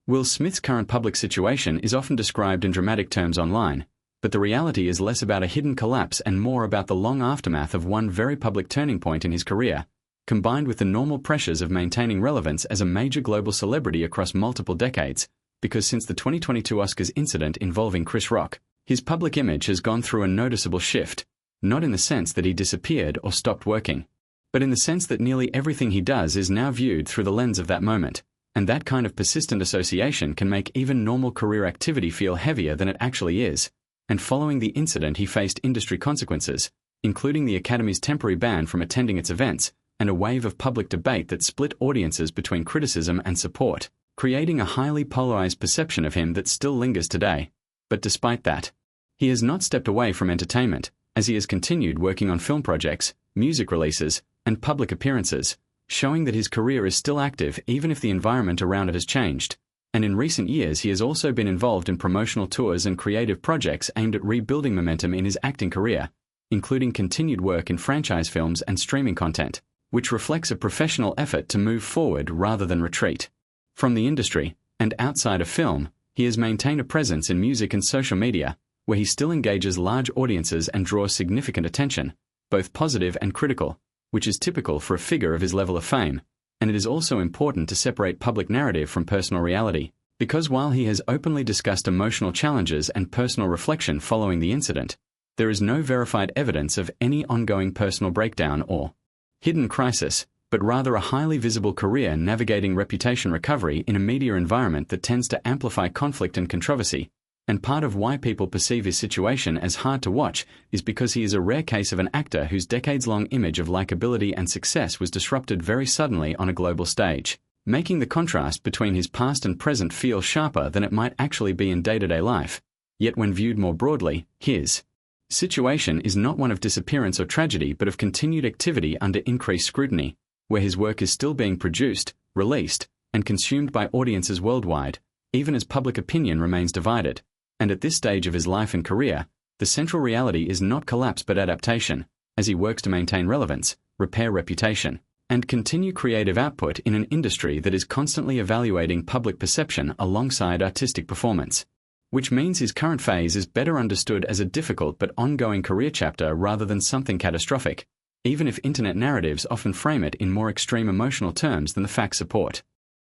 Will Smith's current public situation is often described in dramatic terms online, but the reality is less about a hidden collapse and more about the long aftermath of one very public turning point in his career, combined with the normal pressures of maintaining relevance as a major global celebrity across multiple decades, because since the 2022 Oscars incident involving Chris Rock, his public image has gone through a noticeable shift, not in the sense that he disappeared or stopped working, but in the sense that nearly everything he does is now viewed through the lens of that moment, and that kind of persistent association can make even normal career activity feel heavier than it actually is. And following the incident, he faced industry consequences, including the Academy's temporary ban from attending its events, and a wave of public debate that split audiences between criticism and support, creating a highly polarized perception of him that still lingers today. But despite that, he has not stepped away from entertainment, as he has continued working on film projects, music releases, and public appearances, showing that his career is still active even if the environment around it has changed. And in recent years he has also been involved in promotional tours and creative projects aimed at rebuilding momentum in his acting career, including continued work in franchise films and streaming content, which reflects a professional effort to move forward rather than retreat. From the industry, and outside of film, he has maintained a presence in music and social media, where he still engages large audiences and draws significant attention, both positive and critical, which is typical for a figure of his level of fame. And it is also important to separate public narrative from personal reality, because while he has openly discussed emotional challenges and personal reflection following the incident, there is no verified evidence of any ongoing personal breakdown or hidden crisis, but rather a highly visible career navigating reputation recovery in a media environment that tends to amplify conflict and controversy. And part of why people perceive his situation as hard to watch is because he is a rare case of an actor whose decades-long image of likability and success was disrupted very suddenly on a global stage, making the contrast between his past and present feel sharper than it might actually be in day-to-day life. Yet when viewed more broadly, his situation is not one of disappearance or tragedy but of continued activity under increased scrutiny, where his work is still being produced, released, and consumed by audiences worldwide, even as public opinion remains divided. And at this stage of his life and career, the central reality is not collapse but adaptation, as he works to maintain relevance, repair reputation, and continue creative output in an industry that is constantly evaluating public perception alongside artistic performance. Which means his current phase is better understood as a difficult but ongoing career chapter rather than something catastrophic, even if internet narratives often frame it in more extreme emotional terms than the facts support.